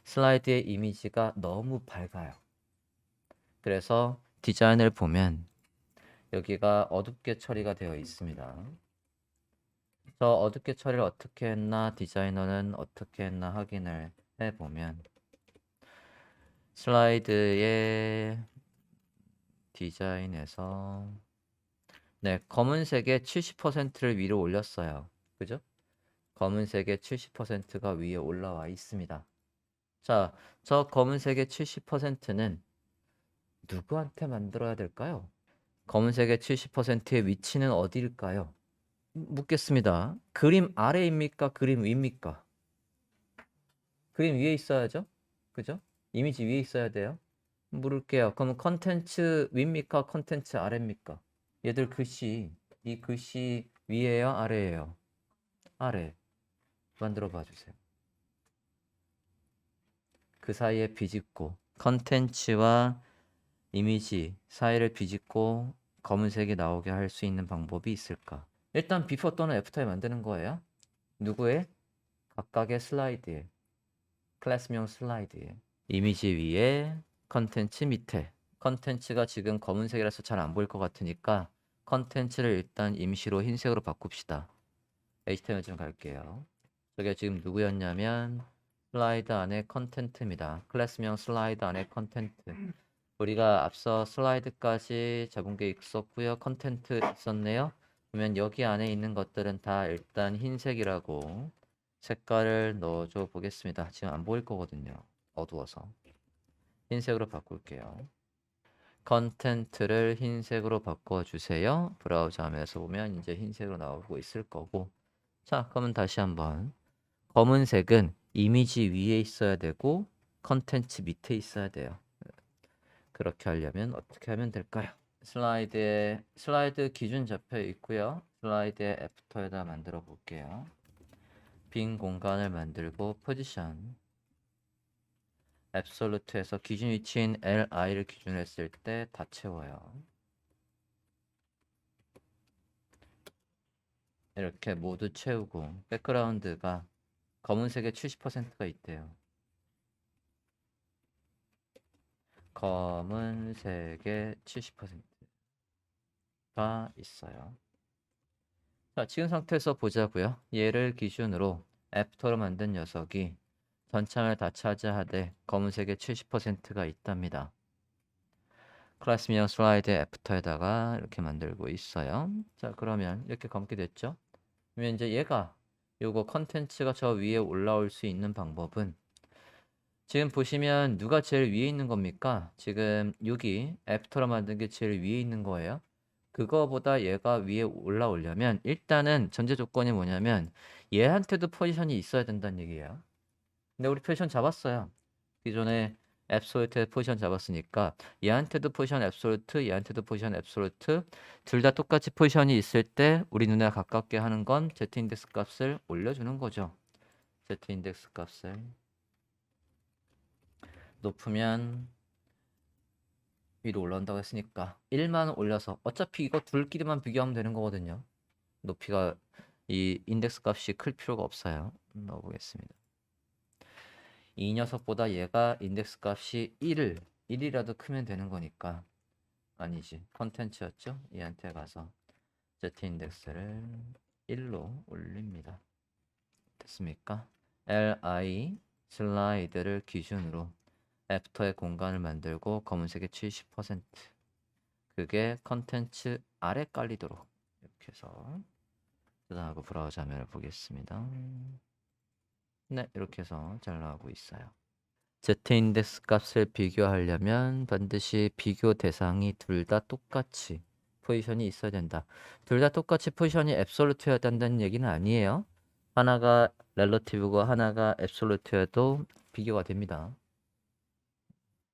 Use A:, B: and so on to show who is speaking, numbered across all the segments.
A: 슬라이드의 이미지가 너무 밝아요. 그래서 디자인을 보면 여기가 어둡게 처리가 되어 있습니다. 저 어둡게 처리를 어떻게 했나, 디자이너는 어떻게 했나 확인을 해보면 슬라이드의 디자인에서 네, 검은색의 70%를 위로 올렸어요. 그죠? 검은색의 70%가 위에 올라와 있습니다. 자, 저 검은색의 70%는 누구한테 만들어야 될까요? 검은색의 70%의 위치는 어디일까요? 묻겠습니다. 그림 아래입니까? 그림 위입니까? 그림 위에 있어야죠. 그죠? 이미지 위에 있어야 돼요. 물을게요. 그럼 컨텐츠 위입니까? 컨텐츠 아래입니까? 얘들 글씨, 이 글씨 위에요? 아래에요? 아래. 만들어 봐 주세요. 그 사이에 비집고 컨텐츠와 이미지 사이를 비집고 검은색이 나오게 할 수 있는 방법이 있을까? 일단 비포 또는 애프터에 만드는 거예요. 누구의? 각각의 슬라이드에, 클래스명 슬라이드에, 이미지 위에, 컨텐츠 밑에. 컨텐츠가 지금 검은색이라서 잘 안 보일 것 같으니까 컨텐츠를 일단 임시로 흰색으로 바꿉시다. HTML 좀 갈게요. 저게 지금 누구였냐면 슬라이드 안에 컨텐츠입니다. 클래스명 슬라이드 안에 컨텐츠. 우리가 앞서 슬라이드까지 잡은 게 있었고요. 컨텐츠 있었네요. 그러면 여기 안에 있는 것들은 다 일단 흰색이라고 색깔을 넣어줘 보겠습니다. 지금 안 보일 거거든요. 어두워서. 흰색으로 바꿀게요. 컨텐츠를 흰색으로 바꿔주세요. 브라우저 화면에서 보면 이제 흰색으로 나오고 있을 거고. 자, 그러면 다시 한번. 검은색은 이미지 위에 있어야 되고 컨텐츠 밑에 있어야 돼요. 그렇게 하려면 어떻게 하면 될까요? 슬라이드 기준 잡혀 있고요. 슬라이드의 애프터에다 만들어 볼게요. 빈 공간을 만들고 포지션 앱솔루트에서 기준 위치인 LI를 기준으로 했을 때 다 채워요. 이렇게 모두 채우고 백그라운드가 검은색의 70%가 있대요. 검은색의 70%가 있어요. 자, 지금 상태에서 보자고요. 얘를 기준으로 애프터로 만든 녀석이 전창을 다 차지하되 검은색의 70%가 있답니다. 클래스명 슬라이드 애프터에다가 이렇게 만들고 있어요. 자, 그러면 이렇게 검게 됐죠? 그러면 이제 얘가 요거 컨텐츠가 저 위에 올라올 수 있는 방법은 지금 보시면 누가 제일 위에 있는 겁니까? 지금 여기 애프터로 만든 게 제일 위에 있는 거예요. 그거보다 얘가 위에 올라오려면 일단은 전제 조건이 뭐냐면 얘한테도 포지션이 있어야 된다는 얘기예요. 근데 우리 포지션 잡았어요. 기존에 앱솔루트에 포지션 잡았으니까 얘한테도 포지션 앱솔루트, 얘한테도 포지션 앱솔루트 둘 다 똑같이 포지션이 있을 때 우리 눈에 가깝게 하는 건 z인덱스 값을 올려주는 거죠. z인덱스 값을 높으면 위로 올라온다고 했으니까 1만 올려서 어차피 이거 둘끼리만 비교하면 되는 거거든요. 높이가 이 인덱스 값이 클 필요가 없어요. 넣어보겠습니다. 이 녀석보다 얘가 인덱스 값이 1이라도 크면 되는 거니까 아니지 컨텐츠였죠? 얘한테 가서 z 인덱스를 1로 올립니다. 됐습니까? li 슬라이드를 기준으로 애프터의 공간을 만들고 검은색의 70% 그게 컨텐츠 아래 깔리도록 이렇게 해서 저장하고 브라우저 화면을 보겠습니다. 네, 이렇게 해서 잘 나오고 있어요. z인덱스 값을 비교하려면 반드시 비교 대상이 둘 다 똑같이 포지션이 있어야 된다. 둘 다 똑같이 포지션이 앱솔루트여야 된다는 얘기는 아니에요. 하나가 렐러티브고 하나가 앱솔루트여도 비교가 됩니다.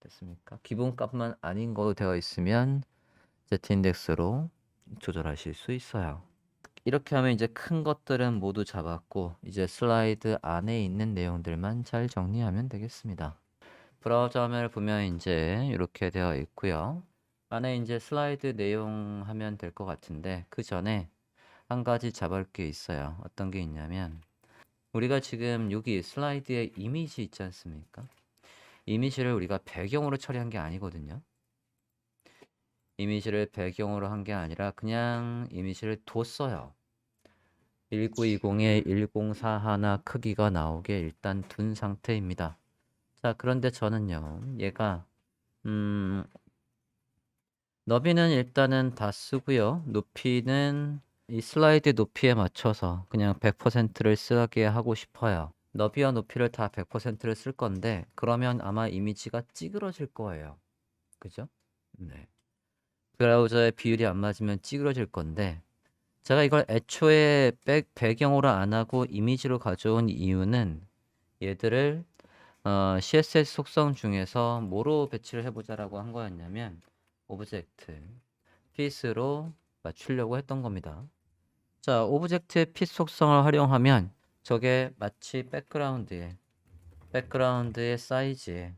A: 됐습니까? 기본값만 아닌 거로 되어 있으면 z인덱스로 조절하실 수 있어요. 이렇게 하면 이제 큰 것들은 모두 잡았고 이제 슬라이드 안에 있는 내용들만 잘 정리하면 되겠습니다. 브라우저 화면을 보면 이제 이렇게 되어 있고요. 안에 이제 슬라이드 내용 하면 될 것 같은데 그 전에 한 가지 잡을 게 있어요. 어떤 게 있냐면 우리가 지금 여기 슬라이드에 이미지 있지 않습니까? 이미지를 우리가 배경으로 처리한 게 아니거든요. 이미지를 배경으로 한 게 아니라 그냥 이미지를 뒀어요. 1920에 1041 크기가 나오게 일단 둔 상태입니다. 자, 그런데 저는요, 얘가 너비는 일단은 다 쓰고요. 높이는 이 슬라이드 높이에 맞춰서 그냥 100%를 쓰게 하고 싶어요. 너비와 높이를 다 100%를 쓸 건데 그러면 아마 이미지가 찌그러질 거예요. 그죠? 네. 브라우저의 비율이 안 맞으면 찌그러질 건데 제가 이걸 애초에 배경으로 안 하고 이미지로 가져온 이유는 얘들을 CSS 속성 중에서 뭐로 배치를 해보자라고 한 거였냐면 오브젝트 핏으로 맞추려고 했던 겁니다. 자, 오브젝트의 핏 속성을 활용하면 저게 마치 백그라운드의 사이즈에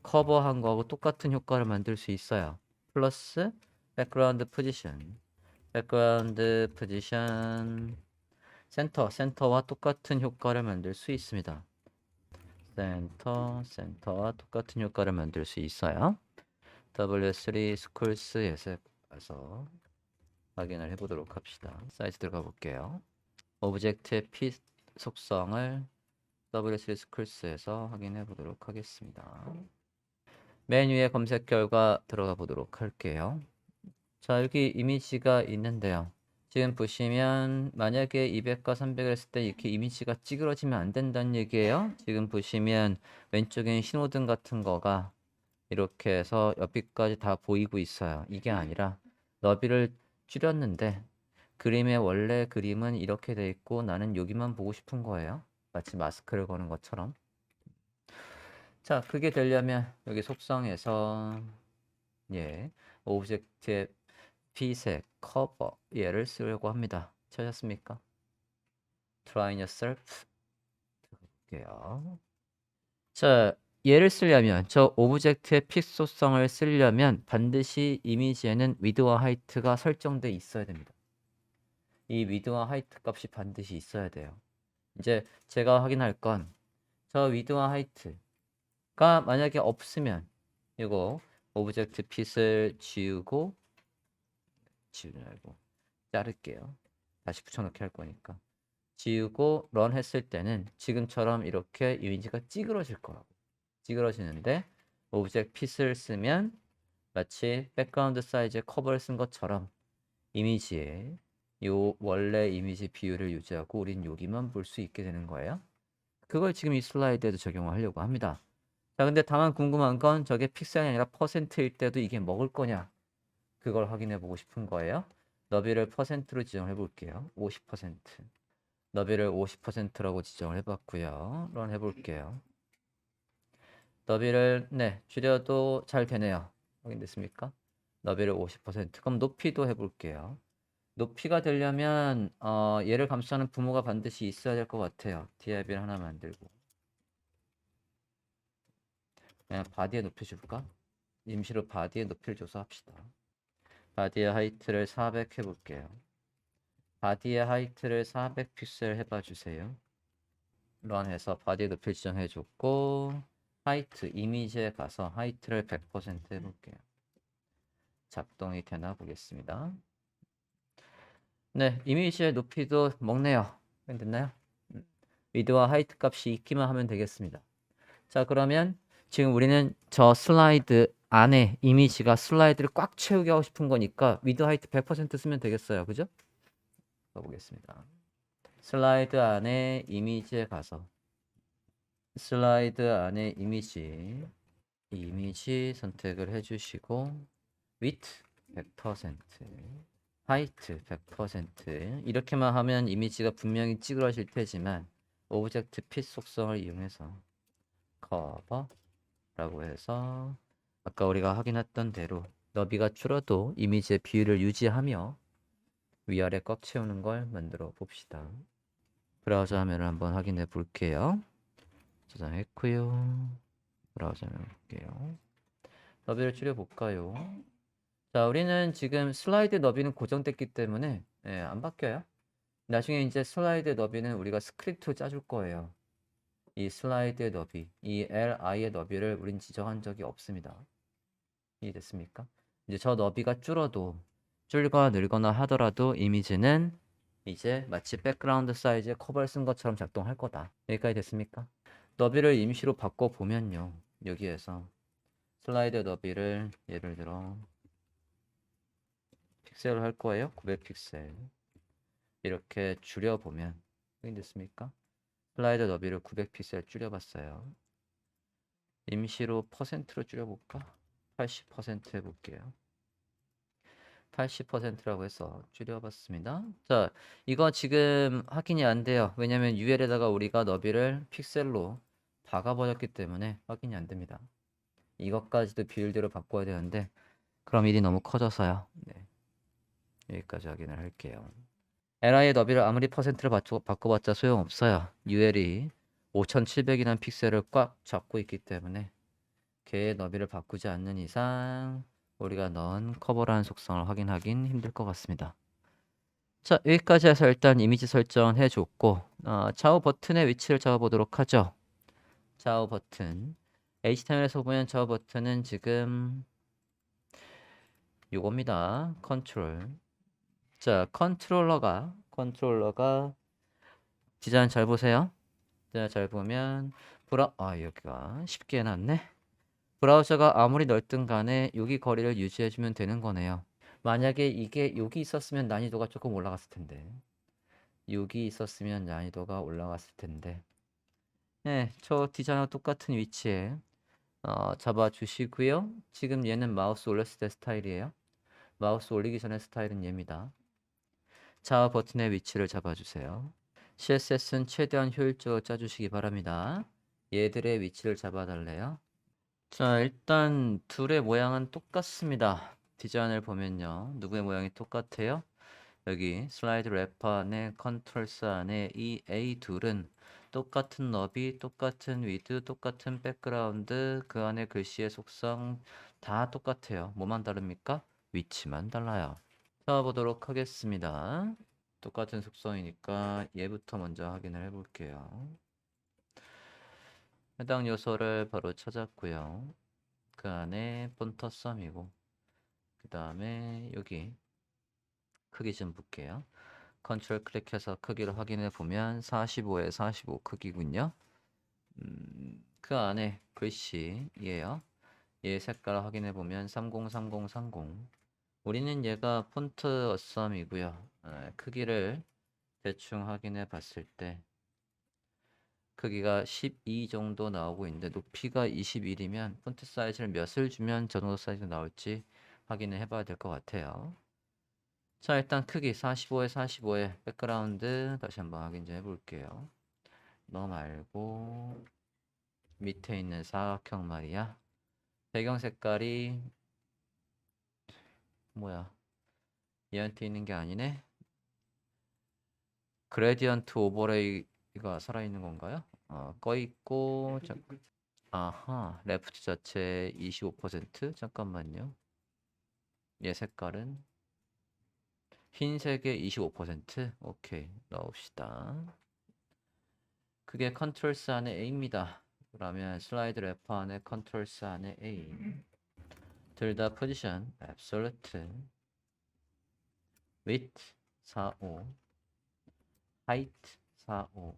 A: 커버한 거하고 똑같은 효과를 만들 수 있어요. 플러스 백그라운드 포지션 센터와 똑같은 효과를 만들 수 있습니다. 센터와 똑같은 효과를 만들 수 있어요. W3 스쿨스에서 확인을 해보도록 합시다. 사이트 들어가 볼게요. 오브젝트의 핏 속성을 W3 스쿨스에서 확인해 보도록 하겠습니다. 맨 위에 검색 결과 들어가 보도록 할게요. 자, 여기 이미지가 있는데요. 지금 보시면 만약에 200과 300을 했을 때 이렇게 이미지가 찌그러지면 안 된다는 얘기예요. 지금 보시면 왼쪽엔 신호등 같은 거가 이렇게 해서 옆뒤까지 다 보이고 있어요. 이게 아니라 너비를 줄였는데 그림의 원래 그림은 이렇게 돼 있고 나는 여기만 보고 싶은 거예요. 마치 마스크를 거는 것처럼. 자, 그게 되려면 여기 속성에서 오브젝트의 핏의 커버 얘를 쓰려고 합니다. 찾았습니까? Try yourself. 볼게요. 자, 얘를 쓰려면 저 오브젝트의 핏 속성을 쓰려면 반드시 이미지에는 위드와 하이트가 설정돼 있어야 됩니다. 이 위드와 하이트 값이 반드시 있어야 돼요. 이제 제가 확인할 건 저 위드와 하이트가 만약에 없으면 이거 오브젝트 핏을 지우지 말고 자를게요. 다시 붙여넣기 할 거니까. 지우고 런 했을 때는 지금처럼 이렇게 이미지가 찌그러질 거라고. 찌그러지는데 오브젝트 핏을 쓰면 마치 백그라운드 사이즈의 커버를 쓴 것처럼 이미지에 요 원래 이미지 비율을 유지하고 우린 여기만 볼 수 있게 되는 거예요. 그걸 지금 이 슬라이드에도 적용을 하려고 합니다. 자, 근데 다만 궁금한 건 저게 픽셀이 아니라 퍼센트일 때도 이게 먹을 거냐? 그걸 확인해 보고 싶은 거예요. 너비를 퍼센트로 지정해 볼게요. 50%. 너비를 50%라고 지정을 해봤고요. 런 해볼게요. 너비를 줄여도 잘 되네요. 확인됐습니까? 너비를 50%. 그럼 높이도 해볼게요. 높이가 되려면 얘를 감싸는 부모가 반드시 있어야 될 것 같아요. diab을 하나 만들고 그냥 바디에 높이 줄까? 임시로 바디에 높이를 줘서 합시다. 바디의 하이트를 400 해볼게요. 바디의 하이트를 400 픽셀 해봐 주세요. 런해서 바디 높이 지정해 줬고 하이트 이미지에 가서 하이트를 100% 해볼게요. 작동이 되나 보겠습니다. 네, 이미지의 높이도 먹네요. 됐나요? 위드와 하이트 값이 있기만 하면 되겠습니다. 자, 그러면 지금 우리는 저 슬라이드 안에 이미지가 슬라이드를 꽉 채우게 하고 싶은 거니까 위드 하이트 100% 쓰면 되겠어요. 그죠? 가보겠습니다. 슬라이드 안에 이미지에 가서 슬라이드 안에 이미지 선택을 해주시고 width 100% height 100% 이렇게만 하면 이미지가 분명히 찌그러질 테지만 오브젝트 핏 속성을 이용해서 커버라고 해서 아까 우리가 확인했던 대로 너비가 줄어도 이미지의 비율을 유지하며 위아래 꽉 채우는 걸 만들어 봅시다. 브라우저 화면을 한번 확인해 볼게요. 저장했고요. 브라우저 화면 볼게요. 너비를 줄여볼까요? 자, 우리는 지금 슬라이드 너비는 고정됐기 때문에 안 바뀌어요. 나중에 이제 슬라이드 너비는 우리가 스크립트로 짜줄 거예요. 이 슬라이드의 너비, 이 li의 너비를 우린 지정한 적이 없습니다. 이해됐습니까? 이제 저 너비가 줄거나 늘거나 하더라도 이미지는 이제 마치 백그라운드 사이즈에 커버를 쓴 것처럼 작동할 거다. 여기까지 됐습니까? 너비를 임시로 바꿔보면요. 여기에서 슬라이드 너비를 예를 들어 픽셀로 할 거예요. 900픽셀 이렇게 줄여보면 확인됐습니까? 슬라이드 너비를 900픽셀 줄여봤어요. 임시로 퍼센트로 줄여볼까? 80% 해볼게요. 80%라고 해서 줄여봤습니다. 자, 이거 지금 확인이 안 돼요. 왜냐면 UL에다가 우리가 너비를 픽셀로 박아버렸기 때문에 확인이 안 됩니다. 이것까지도 비율대로 바꿔야 되는데 그럼 일이 너무 커져서요. 네, 여기까지 확인을 할게요. LI의 너비를 아무리 퍼센트를 바꿔봤자 소용없어요. UL이 5700이라는 픽셀을 꽉 잡고 있기 때문에 걔의 너비를 바꾸지 않는 이상 우리가 넣은 커버라는 속성을 확인하긴 힘들 것 같습니다. 자, 여기까지 해서 일단 이미지 설정 해줬고 좌우 버튼의 위치를 잡아보도록 하죠. 좌우 버튼 HTML에서 보면 좌우 버튼은 지금 요겁니다. 컨트롤. 자, 컨트롤러가 디자인 잘 보세요. 디자인 잘 보면 여기가 쉽게 해놨네. 브라우저가 아무리 넓든 간에 여기 거리를 유지해주면 되는 거네요. 만약에 이게 여기 있었으면 난이도가 조금 올라갔을 텐데 여기 있었으면 난이도가 올라갔을 텐데 네, 저 디자인과 똑같은 위치에 잡아주시고요. 지금 얘는 마우스 올렸을 때 스타일이에요. 마우스 올리기 전에 스타일은 얘입니다. 좌우 버튼의 위치를 잡아주세요. CSS는 최대한 효율적으로 짜주시기 바랍니다. 얘들의 위치를 잡아달래요. 자, 일단 둘의 모양은 똑같습니다. 디자인을 보면요. 누구의 모양이 똑같아요? 여기 슬라이드 래퍼 안에 컨트롤스 안에 이 A 둘은 똑같은 너비, 똑같은 위드, 똑같은 백그라운드, 그 안에 글씨의 속성 다 똑같아요. 뭐만 다릅니까? 위치만 달라요. 찾아보도록 하겠습니다. 똑같은 속성이니까 얘부터 먼저 확인을 해볼게요. 해당 요소를 바로 찾았고요. 그 안에 폰트 썸이고 그 다음에 여기 크기 좀 볼게요. 컨트롤 클릭해서 크기를 확인해 보면 45에 45 크기군요. 그 안에 글씨예요. 얘 색깔 확인해 보면 303030. 우리는 얘가 폰트 어썸이고요. 크기를 대충 확인해 봤을 때 크기가 12 정도 나오고 있는데 높이가 21이면 폰트 사이즈를 몇을 주면 저 정도 사이즈가 나올지 확인을 해봐야 될 것 같아요. 자, 일단 크기 45에 45에 백그라운드 다시 한번 확인 좀 해볼게요. 너 말고 밑에 있는 사각형 말이야. 배경 색깔이 뭐야? 얘한테 있는 게 아니네. 그레디언트 오버레이가 살아있는 건가요? 꺼 있고 아하, 레프트 자체 25%? 잠깐만요. 얘 색깔은 흰색의 25%? 오케이, 넣읍시다. 그게 컨트롤스 안에 A입니다. 그러면 슬라이드 래퍼 안에 컨트롤스 안에 A 둘 다 포지션 absolute width 45 height 45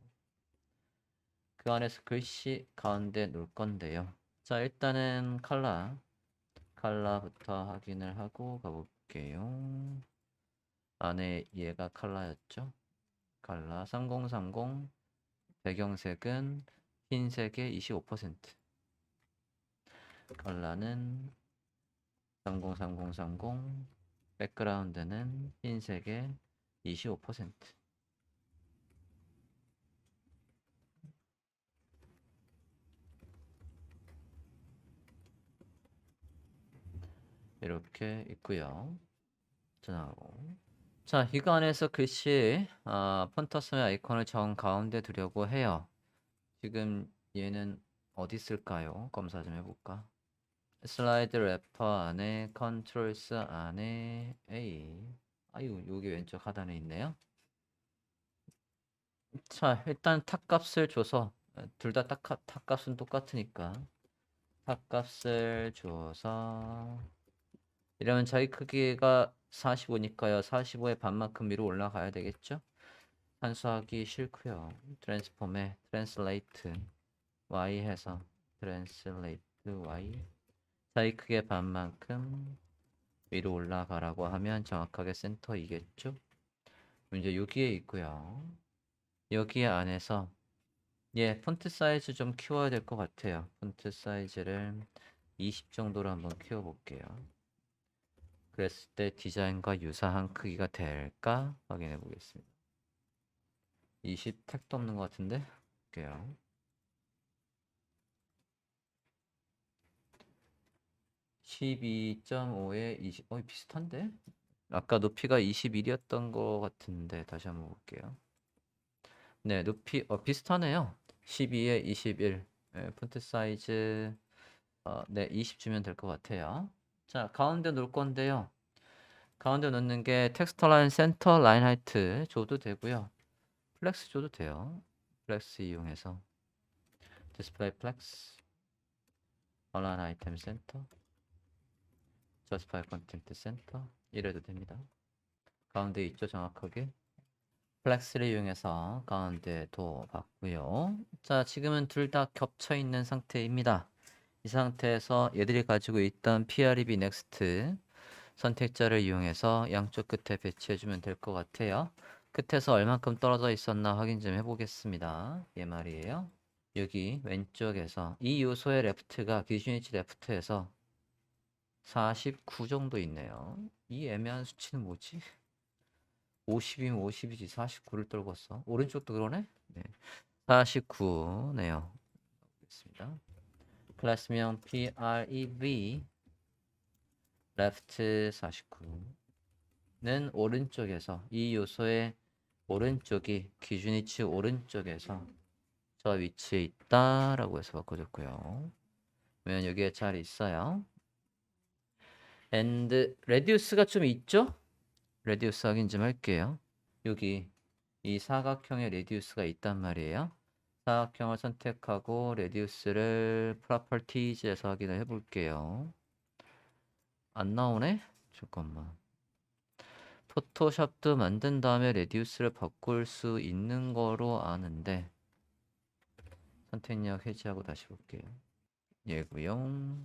A: 그 안에서 글씨 가운데 놓을 건데요. 자, 일단은 컬러부터 확인을 하고 가볼게요. 안에 얘가 컬러였죠. 컬러 3030 배경색은 흰색의 25% 컬러는 303030 백그라운드는 흰색의 25% 이렇게 있고요. 전하고 자, 이거 안에서 글씨 폰트썸의 아이콘을 정 가운데 두려고 해요. 지금 얘는 어디 있을까요? 검사 좀 해볼까? 슬라이드 래퍼 안에 컨트롤스 안에 A 여기 왼쪽 하단에 있네요. 자, 일단 탑 값을 줘서 둘 다 탑값은 똑같으니까 탑값을 줘서 이러면 자기 크기가 45니까요. 45의 반만큼 위로 올라가야 되겠죠? 한수하기 싫고요. 트랜스폼에 트랜슬레이트 y 해서 트랜슬레이트 y 자기 크기의 반만큼 위로 올라가라고 하면 정확하게 센터이겠죠? 이제 여기에 있고요. 여기 안에서 폰트 사이즈 좀 키워야 될 것 같아요. 폰트 사이즈를 20 정도로 한번 키워볼게요. 그랬을 때 디자인과 유사한 크기가 될까 확인해 보겠습니다. 20 택도 없는 것 같은데 볼게요. 12.5에 20, 비슷한데? 아까 높이가 21이었던 것 같은데 다시 한번 볼게요. 네, 높이 비슷하네요. 12에 21. 네, 폰트 사이즈 네, 20 주면 될 것 같아요. 자, 가운데 놓을 건데요. 가운데 놓는 게 텍스트 라인 센터 라인 하이트 줘도 되고요. 플렉스 줘도 돼요. 플렉스 이용해서 디스플레이 플렉스 얼라인 아이템 센터 저스파이 컨텐트 센터 이래도 됩니다. 가운데 있죠, 정확하게. 플렉스를 이용해서 가운데 둬봤고요. 자, 지금은 둘 다 겹쳐 있는 상태입니다. 이 상태에서 얘들이 가지고 있던 PREB 넥스트 선택자를 이용해서 양쪽 끝에 배치해주면 될 것 같아요. 끝에서 얼만큼 떨어져 있었나 확인 좀 해보겠습니다. 얘 말이에요. 여기 왼쪽에서 이 요소의 레프트가 기준위치 레프트에서 49 정도 있네요. 이 애매한 수치는 뭐지? 50이면 50이지 49를 떨궜어. 오른쪽도 그러네? 네. 49네요. 있습니다. 클래스명 PREV left 49는 오른쪽에서 이 요소의 오른쪽이 기준위치 오른쪽에서 저 위치에 있다라고 해서 바꿔줬고요. 왜냐면 여기에 잘 있어요. and radius가 좀 있죠? radius 확인 좀 할게요. 여기 이 사각형의 radius가 있단 말이에요. 사각형을 선택하고 radius를 properties에서 확인을 해볼게요. 안 나오네? 잠깐만. 포토샵도 만든 다음에 radius를 바꿀 수 있는 거로 아는데 선택력 해제하고 다시 볼게요. 얘고요.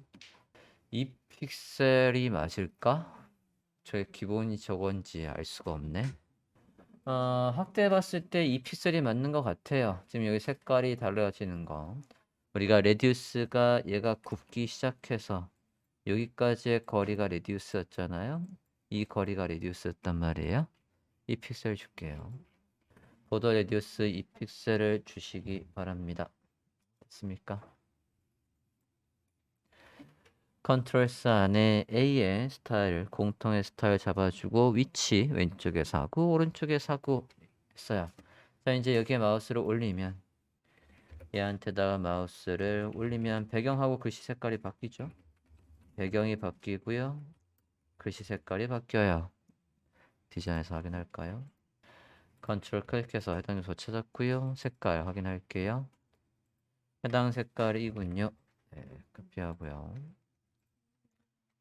A: 이 픽셀이 맞을까? 저의 기본이 저건지 알 수가 없네. 확대해 봤을 때 이 픽셀이 맞는 것 같아요. 지금 여기 색깔이 달라지는 거. 우리가 레디우스가 얘가 굽기 시작해서 여기까지의 거리가 레디우스였잖아요. 이 거리가 레디우스였단 말이에요. 이 픽셀 줄게요. 보더 레디우스 이 픽셀을 주시기 바랍니다. 됐습니까? 컨트롤스 안에 A의 스타일, 공통의 스타일 잡아주고 위치 왼쪽에 사고 오른쪽에 사고 했어요. 자, 이제 여기에 마우스를 올리면 얘한테다가 마우스를 올리면 배경하고 글씨 색깔이 바뀌죠. 배경이 바뀌고요. 글씨 색깔이 바뀌어요. 디자인에서 확인할까요? 컨트롤 클릭해서 해당 요소 찾았고요. 색깔 확인할게요. 해당 색깔이군요. 네, 카피하고요.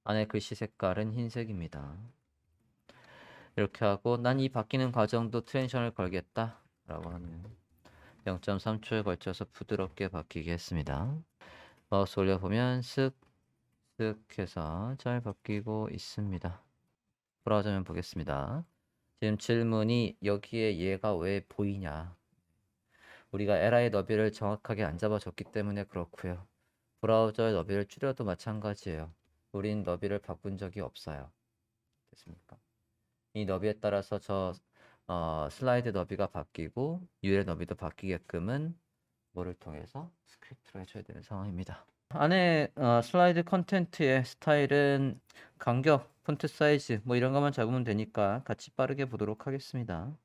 A: 안에 글씨 색깔은 흰색입니다. 이렇게 하고 난 이 바뀌는 과정도 트랜지션을 걸겠다 라고 하면 0.3초에 걸쳐서 부드럽게 바뀌게 했습니다. 마우스 올려보면 쓱 해서 잘 바뀌고 있습니다. 브라우저면 보겠습니다. 지금 질문이 여기에 얘가 왜 보이냐. 우리가 LI 너비를 정확하게 안 잡아줬기 때문에 그렇고요. 브라우저의 너비를 줄여도 마찬가지예요. 우린 너비를 바꾼 적이 없어요. 됐습니까? 이 너비에 따라서 저 슬라이드 너비가 바뀌고 유의 너비도 바뀌게끔은 뭐를 통해서 스크립트로 해줘야 되는 상황입니다. 안에 슬라이드 컨텐트의 스타일은 간격, 폰트 사이즈 뭐 이런 것만 잡으면 되니까 같이 빠르게 보도록 하겠습니다.